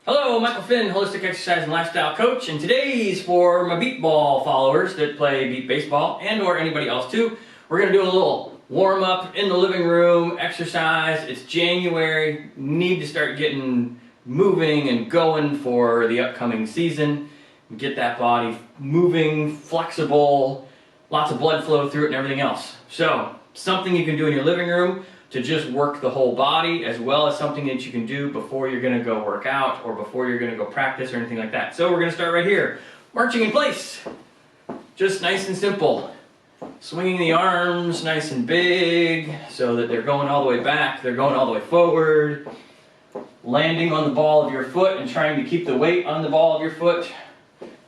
Hello, Michael Finn, holistic exercise and lifestyle coach, and today's for my beat ball followers that play beat baseball and or anybody else too. We're going to do a little warm up in the living room exercise. It's January, need to start getting moving and going for the upcoming season. Get that body moving, flexible, lots of blood flow through it and everything else. So, something you can do in your living room to just work the whole body, as well as something that you can do before you're going to go work out or before you're going to go practice or anything like that. So we're going to start right here. Marching in place. Just nice and simple. Swinging the arms nice and big so that they're going all the way back, they're going all the way forward. Landing on the ball of your foot and trying to keep the weight on the ball of your foot.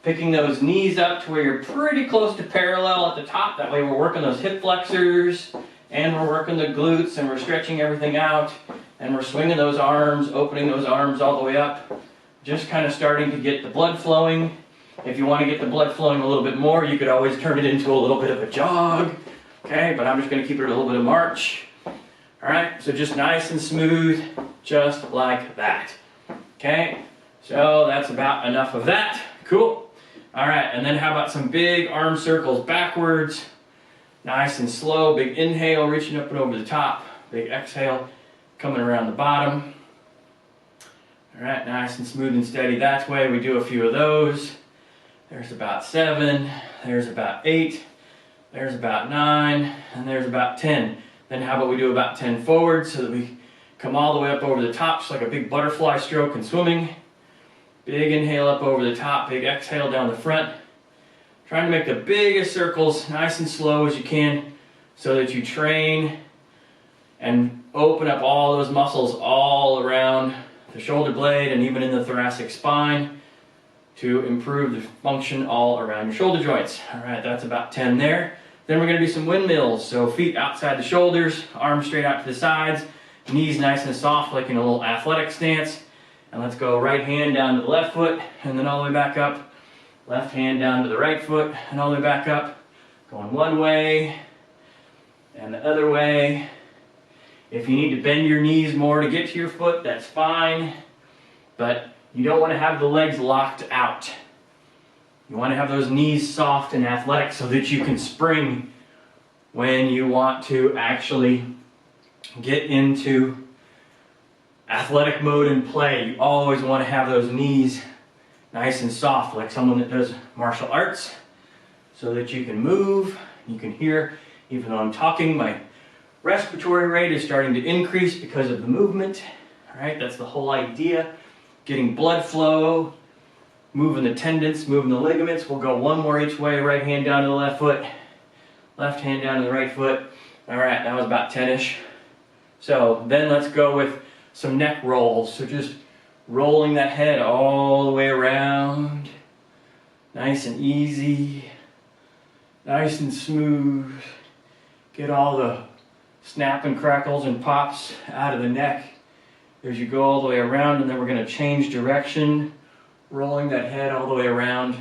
Picking those knees up to where you're pretty close to parallel at the top. That way we're working those hip flexors. And we're working the glutes and we're stretching everything out and we're swinging those arms, opening those arms all the way up. Just kind of starting to get the blood flowing. If you want to get the blood flowing a little bit more, you could always turn it into a little bit of a jog. Okay, but I'm just going to keep it a little bit of march. Alright, so just nice and smooth, just like that. Okay, so that's about enough of that. Cool. Alright, and then how about some big arm circles backwards. Nice and slow, big inhale, reaching up and over the top. Big exhale, coming around the bottom. All right, nice and smooth and steady that way. We do a few of those. There's about 7, there's about 8, there's about 9, and there's about 10. Then how about we do about 10 forward so that we come all the way up over the top, just like a big butterfly stroke in swimming. Big inhale up over the top, big exhale down the front. Trying to make the biggest circles nice and slow as you can so that you train and open up all those muscles all around the shoulder blade and even in the thoracic spine to improve the function all around your shoulder joints. All right, that's about 10 there. Then we're going to do some windmills. So feet outside the shoulders, arms straight out to the sides, knees nice and soft like in a little athletic stance. And let's go right hand down to the left foot and then all the way back up. Left hand down to the right foot and all the way back up. Going one way and the other way. If you need to bend your knees more to get to your foot, that's fine. But you don't want to have the legs locked out. You want to have those knees soft and athletic so that you can spring when you want to actually get into athletic mode and play. You always want to have those knees nice and soft, like someone that does martial arts, so that you can move, you can hear, even though I'm talking, my respiratory rate is starting to increase because of the movement. All right, that's the whole idea. Getting blood flow, moving the tendons, moving the ligaments. We'll go one more each way, right hand down to the left foot, left hand down to the right foot. All right, that was about 10-ish. So then let's go with some neck rolls. So just rolling that head all the way around, nice and easy, nice and smooth. Get all the snap and crackles and pops out of the neck as you go all the way around, and then we're going to change direction, rolling that head all the way around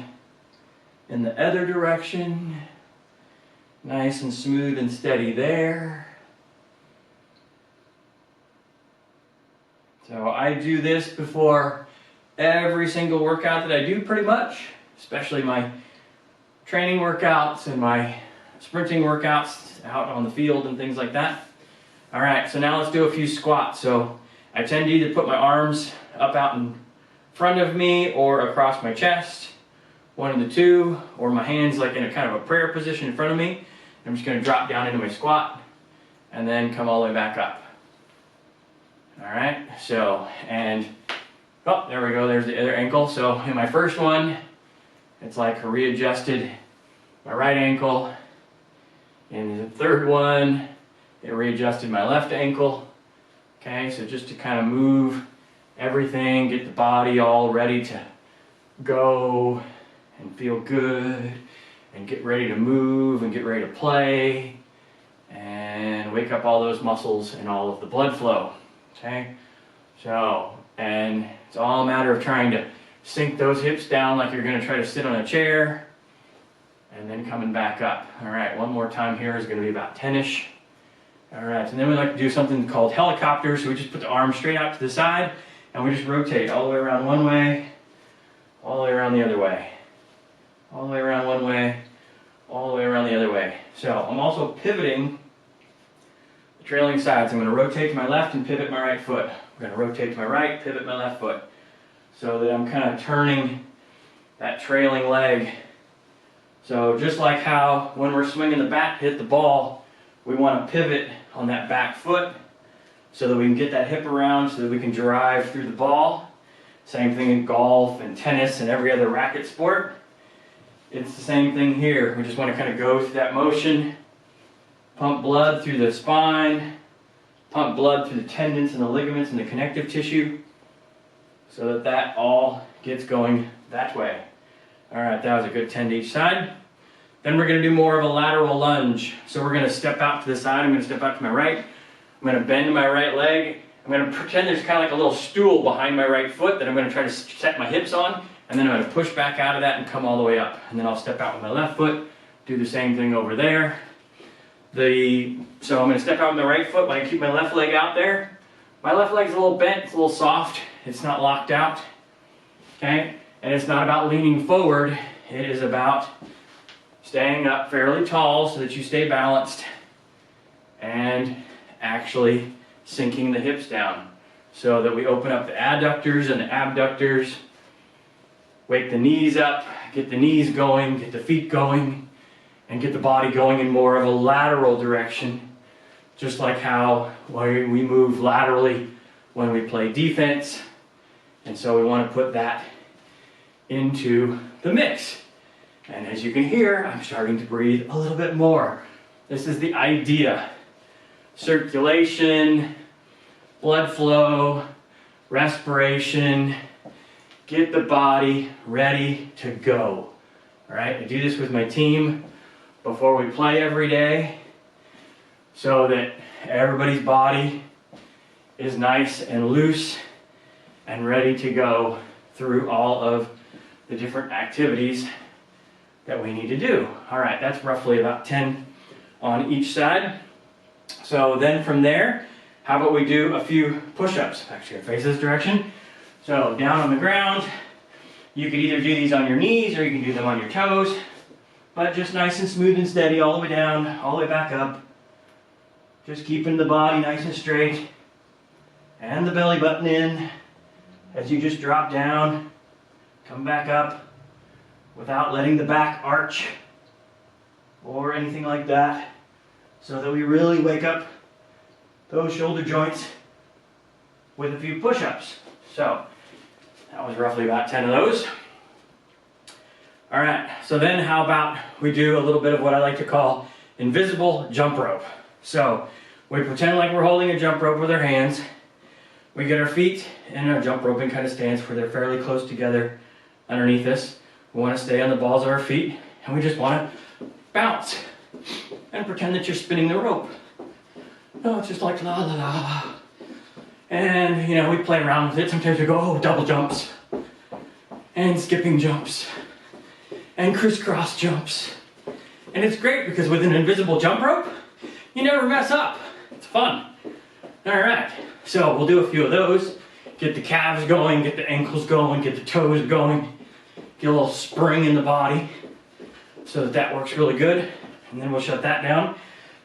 in the other direction. Nice and smooth and steady there. So I do this before every single workout that I do pretty much, especially my training workouts and my sprinting workouts out on the field and things like that. All right, so now let's do a few squats. So I tend to either put my arms up out in front of me or across my chest, one of the two, or my hands like in a kind of a prayer position in front of me. I'm just going to drop down into my squat and then come all the way back up. All right, so, and, oh, there we go, there's the other ankle. So in my first one, it's like readjusted my right ankle. In the third one, it readjusted my left ankle. Okay, so just to kind of move everything, get the body all ready to go and feel good and get ready to move and get ready to play and wake up all those muscles and all of the blood flow. Okay, so, and it's all a matter of trying to sink those hips down like you're going to try to sit on a chair and then coming back up. All right, one more time here is going to be about 10-ish. All right, and then we like to do something called helicopters. So we just put the arms straight out to the side And we just rotate all the way around one way, all the way around the other way. All the way around one way, all the way around the other way. So I'm also pivoting the trailing sides. I'm going to rotate to my left and pivot my right foot. I'm going to rotate to my right, pivot my left foot. So that I'm kind of turning that trailing leg. So just like how when we're swinging the bat to hit the ball, we want to pivot on that back foot so that we can get that hip around so that we can drive through the ball. Same thing in golf and tennis and every other racket sport. It's the same thing here. We just want to kind of go through that motion, pump blood through the spine, pump blood through the tendons and the ligaments and the connective tissue so that that all gets going that way. All right, that was a good 10 to each side. Then we're going to do more of a lateral lunge. So we're going to step out to the side. I'm going to step out to my right. I'm going to bend my right leg. I'm going to pretend there's kind of like a little stool behind my right foot that I'm going to try to set my hips on. And then I'm going to push back out of that and come all the way up. And then I'll step out with my left foot, do the same thing over there. So I'm going to step out with my right foot, but I keep my left leg out there. My left leg's a little bent, it's a little soft, it's not locked out. Okay? And it's not about leaning forward, it is about staying up fairly tall so that you stay balanced and actually sinking the hips down so that we open up the adductors and the abductors. Wake the knees up, get the knees going, get the feet going, and get the body going in more of a lateral direction, just like how we move laterally when we play defense. And so we want to put that into the mix. And as you can hear, I'm starting to breathe a little bit more. This is the idea. Circulation, blood flow, respiration, get the body ready to go. All right, I do this with my team before we play every day so that everybody's body is nice and loose and ready to go through all of the different activities that we need to do. All right, that's roughly about 10 on each side. So then from there, how about we do a few push-ups? Actually, face this direction. So down on the ground, you could either do these on your knees or you can do them on your toes, but just nice and smooth and steady all the way down, all the way back up. Just keeping the body nice and straight and the belly button in as you just drop down, come back up without letting the back arch or anything like that, so that we really wake up those shoulder joints with a few push-ups. So that was roughly about 10 of those. All right, so then how about we do a little bit of what I like to call invisible jump rope. So we pretend like we're holding a jump rope with our hands. We get our feet in a jump roping kind of stance where they're fairly close together underneath us. We want to stay on the balls of our feet, and we just want to bounce and pretend that you're spinning the rope. No, it's just like la la la. And, you know, we play around with it. Sometimes we go, oh, double jumps, and skipping jumps, and crisscross jumps. And it's great because with an invisible jump rope, you never mess up. It's fun. All right, so we'll do a few of those. Get the calves going, get the ankles going, get the toes going, get a little spring in the body so that that works really good. And then we'll shut that down.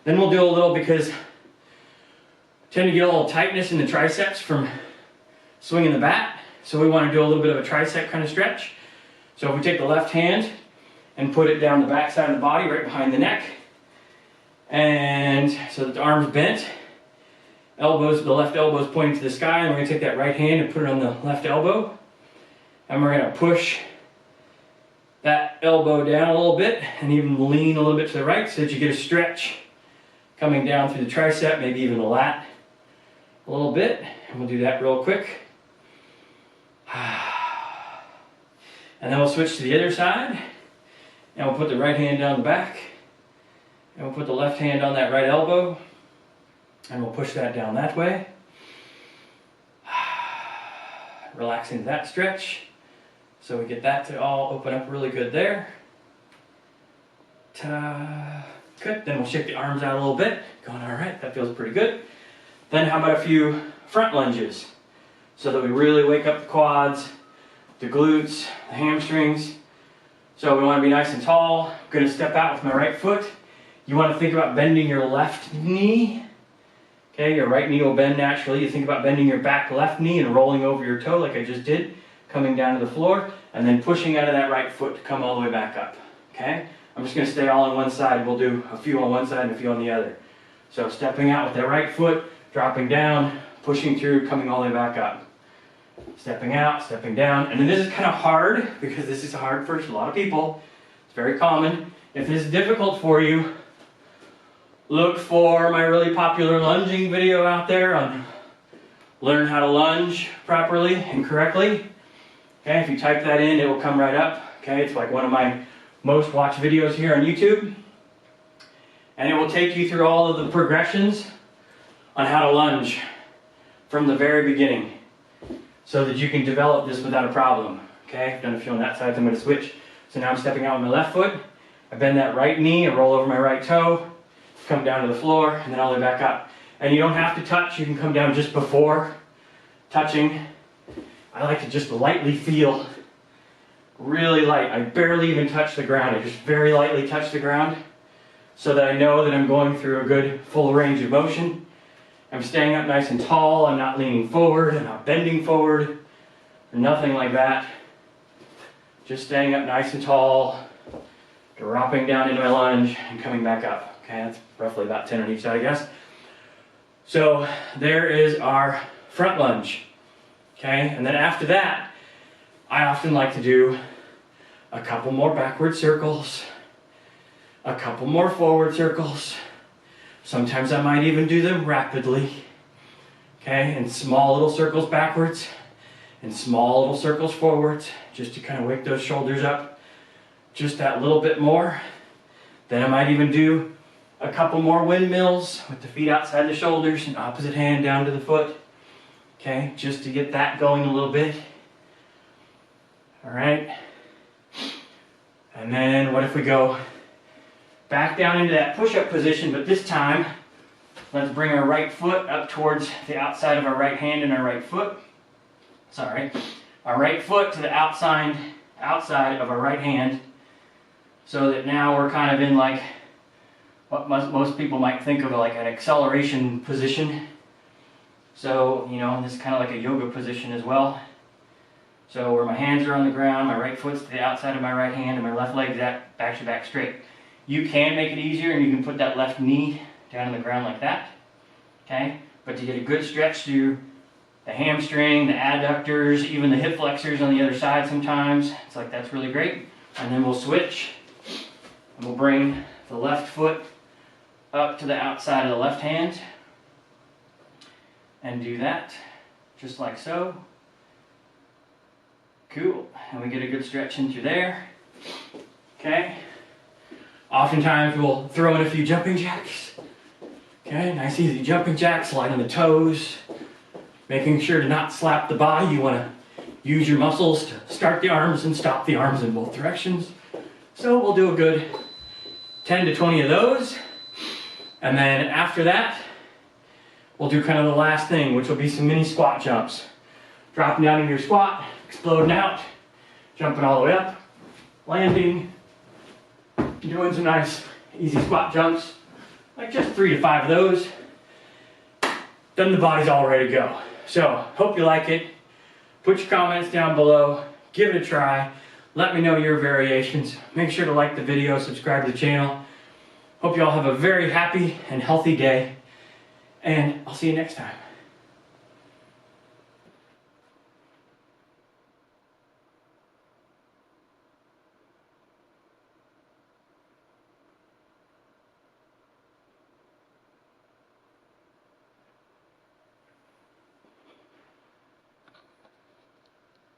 Then we'll do a little, because tend to get a little tightness in the triceps from swinging the bat. So we want to do a little bit of a tricep kind of stretch. So if we take the left hand and put it down the back side of the body, right behind the neck, and so that the arm's bent, elbows, the left elbow is pointing to the sky, and we're going to take that right hand and put it on the left elbow, and we're going to push that elbow down a little bit and even lean a little bit to the right so that you get a stretch coming down through the tricep, maybe even the lat a little bit. And we'll do that real quick. And then we'll switch to the other side, and we'll put the right hand down the back, and we'll put the left hand on that right elbow, and we'll push that down that way. Relax into that stretch. So we get that to all open up really good there. Ta. Good. Then we'll shake the arms out a little bit. Going all right. That feels pretty good. Then how about a few front lunges? so that we really wake up the quads, the glutes, the hamstrings. So we want to be nice and tall. I'm going to step out with my right foot. You want to think about bending your left knee. Okay, your right knee will bend naturally. You think about bending your back left knee and rolling over your toe like I just did, coming down to the floor, and then pushing out of that right foot to come all the way back up. Okay, I'm just going to stay all on one side. We'll do a few on one side and a few on the other. So stepping out with that right foot, dropping down, pushing through, coming all the way back up. Stepping out, stepping down. And then this is kind of hard because this is hard for a lot of people. It's very common. If this is difficult for you, look for my really popular lunging video out there on learn how to lunge properly and correctly. Okay, if you type that in, it will come right up. Okay, it's like one of my most watched videos here on YouTube. And it will take you through all of the progressions on how to lunge from the very beginning so that you can develop this without a problem. Okay, I've done a few on that side, so I'm going to switch. So now I'm stepping out with my left foot. I bend that right knee, I roll over my right toe, come down to the floor, and then all the way back up. And you don't have to touch, you can come down just before touching. I like to just lightly feel, really light. I barely even touch the ground. I just very lightly touch the ground so that I know that I'm going through a good full range of motion. I'm staying up nice and tall. I'm not leaning forward. I'm not bending forward. Or nothing like that. Just staying up nice and tall, dropping down into my lunge and coming back up. Okay, that's roughly about 10 on each side, I guess. So there is our front lunge. Okay, and then after that, I often like to do a couple more backward circles, a couple more forward circles. Sometimes I might even do them rapidly. Okay, and small little circles backwards and small little circles forwards, just to kind of wake those shoulders up just that little bit more. Then I might even do a couple more windmills with the feet outside the shoulders and opposite hand down to the foot. Okay, just to get that going a little bit. All right. And then what if we go back down into that push-up position, but this time let's bring our right foot up towards the outside of our right hand and our right foot. Sorry. Our right foot to the outside of our right hand, so that now we're kind of in like what most people might think of like an acceleration position. So, you know, this is kind of like a yoga position as well. So where my hands are on the ground, my right foot's to the outside of my right hand, and my left leg's actually back straight. You can make it easier and you can put that left knee down on the ground like that. Okay? But to get a good stretch through the hamstring, the adductors, even the hip flexors on the other side sometimes, it's like that's really great. And then we'll switch and we'll bring the left foot up to the outside of the left hand and do that just like so. Cool. And we get a good stretch in through there. Okay. Oftentimes we'll throw in a few jumping jacks. Okay, nice easy jumping jacks, slide on the toes. Making sure to not slap the body. You want to use your muscles to start the arms and stop the arms in both directions. So we'll do a good 10 to 20 of those. And then after that, we'll do kind of the last thing, which will be some mini squat jumps. Dropping down in your squat, exploding out, jumping all the way up, landing, doing some nice easy squat jumps, like just 3 to 5 of those. Then the body's all ready to go. So, hope you like it. Put your comments down below, give it a try, let me know your variations. Make sure to like the video, subscribe to the channel. Hope you all have a very happy and healthy day, and I'll see you next time.